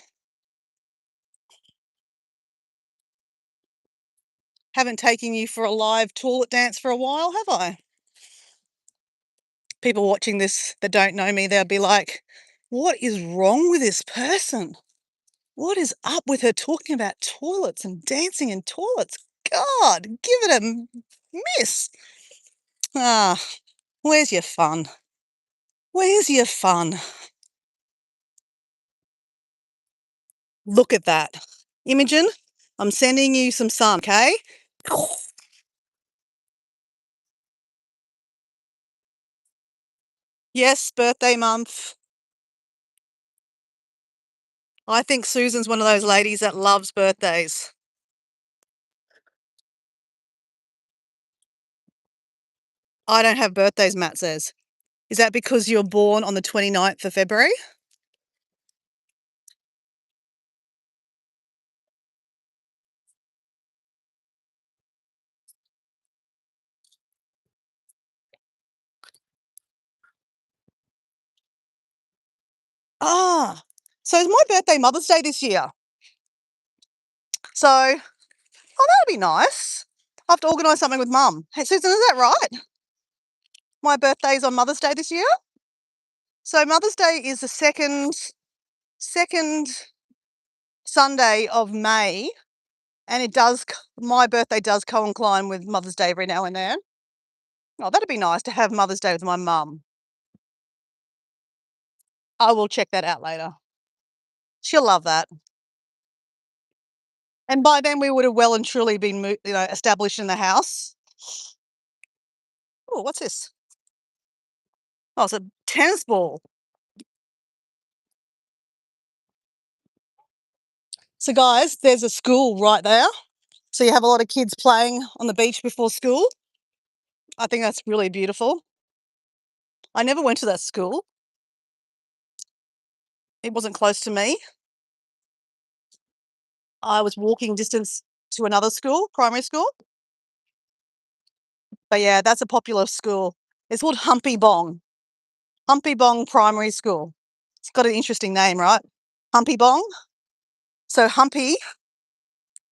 Haven't taken you for a live toilet dance for a while, have I? People watching this that don't know me, they'll be like, what is wrong with this person? What is up with her talking about toilets and dancing in toilets? God, give it a miss. Ah, where's your fun? Where's your fun? Look at that. Imogen, I'm sending you some sun, okay? Yes, birthday month. I think Susan's one of those ladies that loves birthdays. I don't have birthdays, Matt says. Is that because you're born on the 29th of February? Ah, so is my birthday Mother's Day this year. So, that'll be nice. I have to organise something with Mum. Hey, Susan, is that right? My birthday's on Mother's Day this year. So Mother's Day is the second Sunday of May, and my birthday does coincide with Mother's Day every now and then. Oh, that'd be nice to have Mother's Day with my mum. I will check that out later. She'll love that. And by then we would have well and truly been, established in the house. Oh, what's this? Oh, it's a tennis ball. So guys, there's a school right there. So you have a lot of kids playing on the beach before school. I think that's really beautiful. I never went to that school. It wasn't close to me. I was walking distance to another school, primary school. But yeah, that's a popular school. It's called Humpy Bong. Humpy Bong Primary School. It's got an interesting name, right? Humpy Bong. So humpy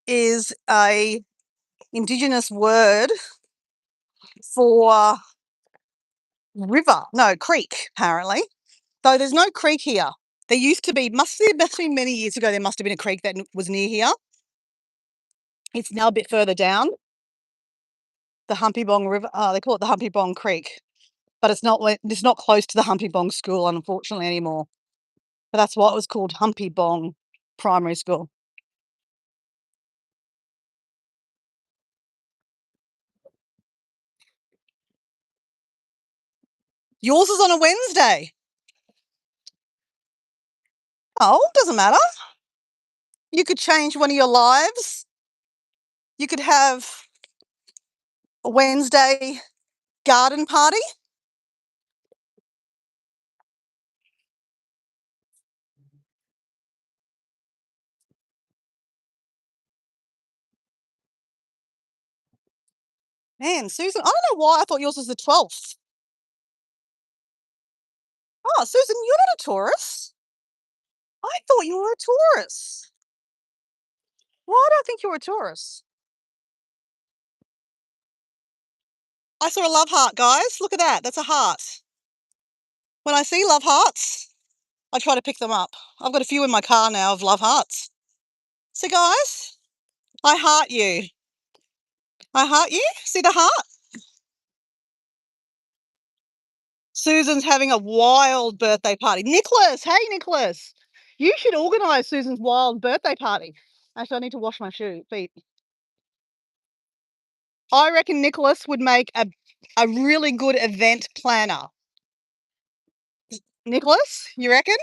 is a Indigenous word for creek, apparently. Though there's no creek here. There used to be, must have been many years ago, there must have been a creek that was near here. It's now a bit further down. The Humpy Bong River, they call it the Humpy Bong Creek. But it's not close to the Humpy Bong School, unfortunately, anymore. But that's why it was called Humpy Bong Primary School. Yours is on a Wednesday. Oh, doesn't matter. You could change one of your lives. You could have a Wednesday garden party. Man, Susan, I don't know why I thought yours was the 12th. Oh, Susan, you're not a Taurus. I thought you were a Taurus. Why do I think you're a Taurus? I saw a love heart, guys. Look at that. That's a heart. When I see love hearts, I try to pick them up. I've got a few in my car now of love hearts. So, guys, I heart you. I heart you. See the heart? Susan's having a wild birthday party. Nicholas, hey, Nicholas. You should organise Susan's wild birthday party. Actually, I need to wash my feet. I reckon Nicholas would make a really good event planner. Nicholas, you reckon?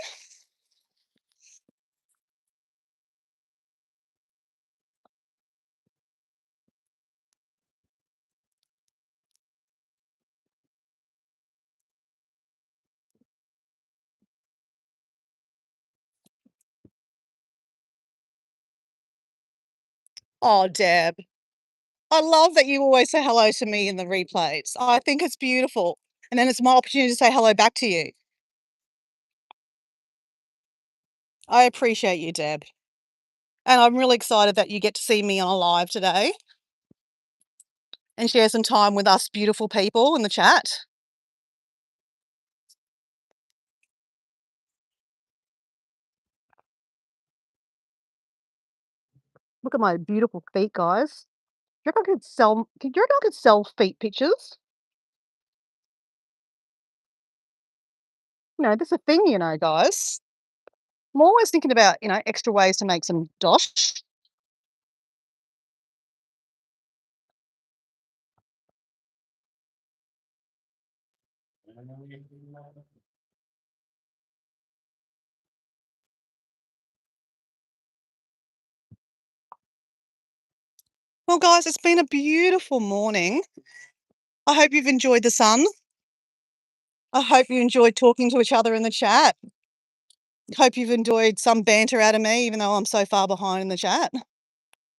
Oh, Deb. I love that you always say hello to me in the replays. I think it's beautiful. And then it's my opportunity to say hello back to you. I appreciate you, Deb. And I'm really excited that you get to see me on a live today and share some time with us beautiful people in the chat. Look at my beautiful feet, guys. Do you reckon I could sell feet pictures? There's a thing, guys. I'm always thinking about, extra ways to make some dosh. Well, guys, it's been a beautiful morning. I hope you've enjoyed the sun. I hope you enjoyed talking to each other in the chat. Hope you've enjoyed some banter out of me, even though I'm so far behind in the chat.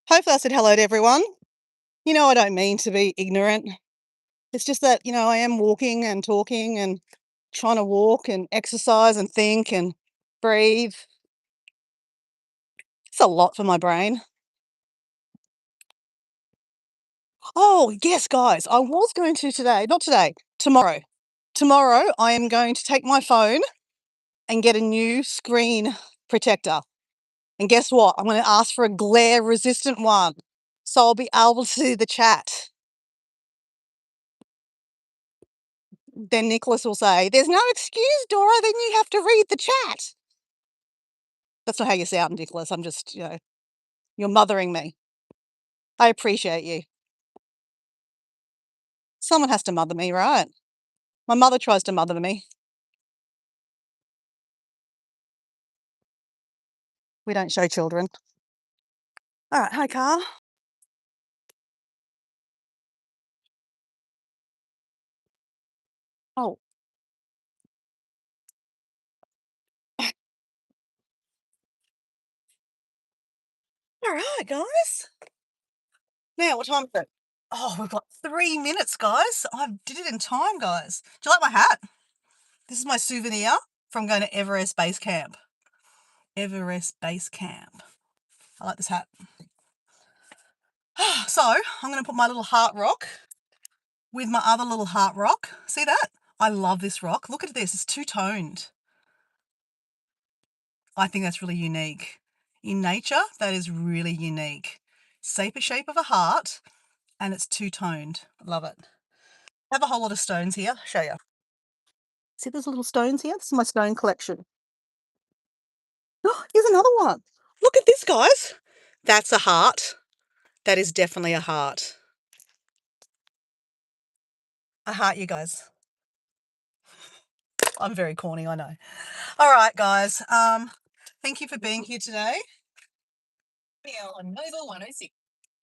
Hopefully, I said hello to everyone. I don't mean to be ignorant. It's just that, I am walking and talking and trying to walk and exercise and think and breathe. It's a lot for my brain. Oh, yes, guys, I was going to today, not today, tomorrow. Tomorrow, I am going to take my phone and get a new screen protector. And guess what? I'm going to ask for a glare resistant one. So I'll be able to see the chat. Then Nicholas will say, "There's no excuse, Dora, then you have to read the chat." That's not how you sound, Nicholas. I'm just, you're mothering me. I appreciate you. Someone has to mother me, right? My mother tries to mother me. We don't show children. All right, hi, Carl. Oh, all right, guys. Now, what time is it? Oh, we've got 3 minutes, guys. I did it in time, guys. Do you like my hat? This is my souvenir from going to Everest Base Camp. Everest Base Camp. I like this hat. So, I'm going to put my little heart rock with my other little heart rock. See that? I love this rock. Look at this. It's two-toned. I think that's really unique. In nature, that is really unique. Shape of a heart, and it's two-toned. Love it. I have a whole lot of stones here. I'll show you. See those little stones here? This is my stone collection. Oh, here's another one. Look at this, guys. That's a heart. That is definitely a heart. A heart, you guys. I'm very corny, I know. All right, guys. Thank you for being here today. On Nova 106.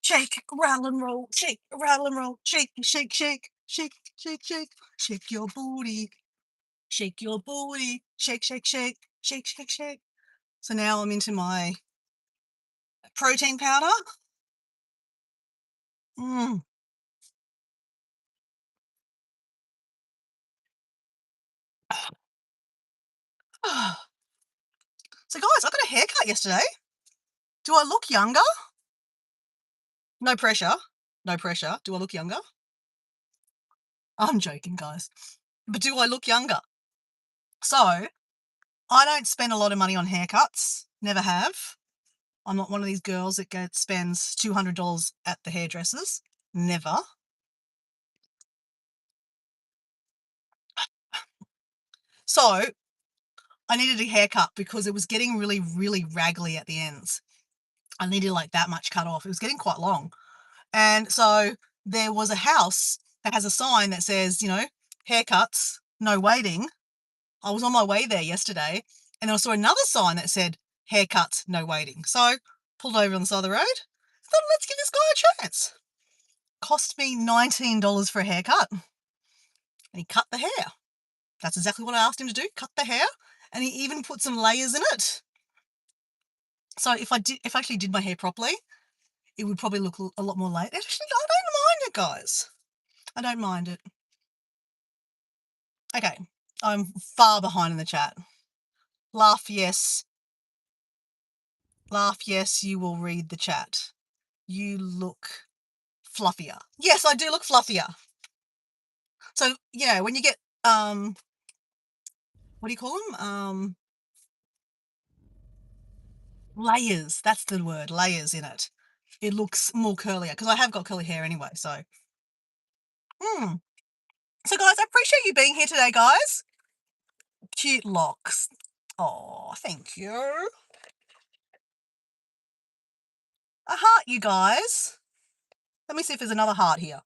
Shake, rattle and roll, shake, rattle and roll, shake, shake, shake, shake, shake, shake, shake your booty, shake your booty, shake, shake, shake, shake, shake, shake. So now I'm into my protein powder. Mm. So guys, I got a haircut yesterday. Do I look younger? No pressure. No pressure. Do I look younger? I'm joking, guys. But do I look younger? So, I don't spend a lot of money on haircuts. Never have. I'm not one of these girls that spends $200 at the hairdressers. Never. So, I needed a haircut because it was getting really, really raggly at the ends. I needed like that much cut off. It was getting quite long. And so there was a house that has a sign that says, haircuts, no waiting. I was on my way there yesterday and I saw another sign that said, haircuts, no waiting. So pulled over on the side of the road. Thought, let's give this guy a chance. Cost me $19 for a haircut. And he cut the hair. That's exactly what I asked him to do, cut the hair. And he even put some layers in it. So if I actually did my hair properly, it would probably look a lot more laid. Actually, I don't mind it, guys. I don't mind it. Okay, I'm far behind in the chat. Laugh yes. Laugh yes, you will read the chat. You look fluffier. Yes, I do look fluffier. So, when you get, what do you call them? Layers. That's the word, layers in it. It looks more curlier because I have got curly hair anyway, so. So, guys, I appreciate you being here today, guys. Cute locks. Oh, thank you. A heart, you guys. Let me see if there's another heart here.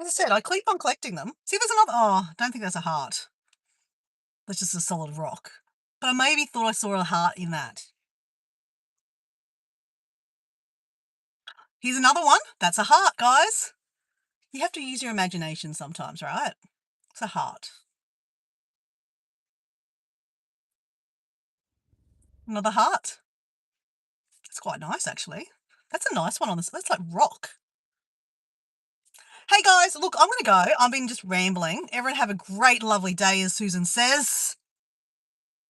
As I said, I keep on collecting them. See, there's another. Oh, I don't think that's a heart. That's just a solid rock. But I maybe thought I saw a heart in that. Here's another one. That's a heart, guys. You have to use your imagination sometimes, right? It's a heart. Another heart. It's quite nice, actually. That's a nice one on this. That's like rock. Hey guys, look, I'm going to go. I've been just rambling. Everyone have a great, lovely day, as Susan says.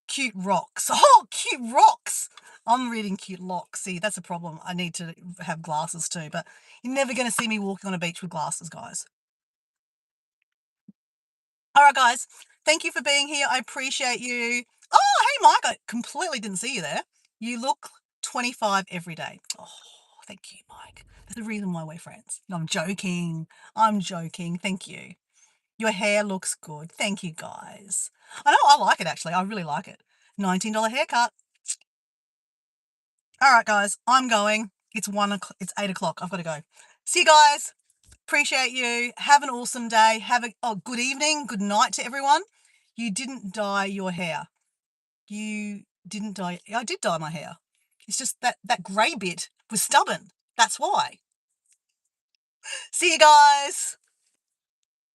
Cute rocks. Oh, cute rocks. I'm reading cute locks. See, that's a problem. I need to have glasses too, but you're never going to see me walking on a beach with glasses, guys. All right, guys. Thank you for being here. I appreciate you. Oh, hey, Mike. I completely didn't see you there. You look 25 every day. Oh, thank you, Mike. That's the reason why we're friends. No, I'm joking. I'm joking. Thank you. Your hair looks good. Thank you, guys. I know, I like it, actually. I really like it. $19 haircut. All right, guys. I'm going. It's 1 o'clock. It's 8 o'clock. I've got to go. See you guys. Appreciate you. Have an awesome day. Have a good evening. Good night to everyone. You didn't dye your hair. You didn't dye. I did dye my hair. It's just that grey bit was stubborn. That's why. See you guys.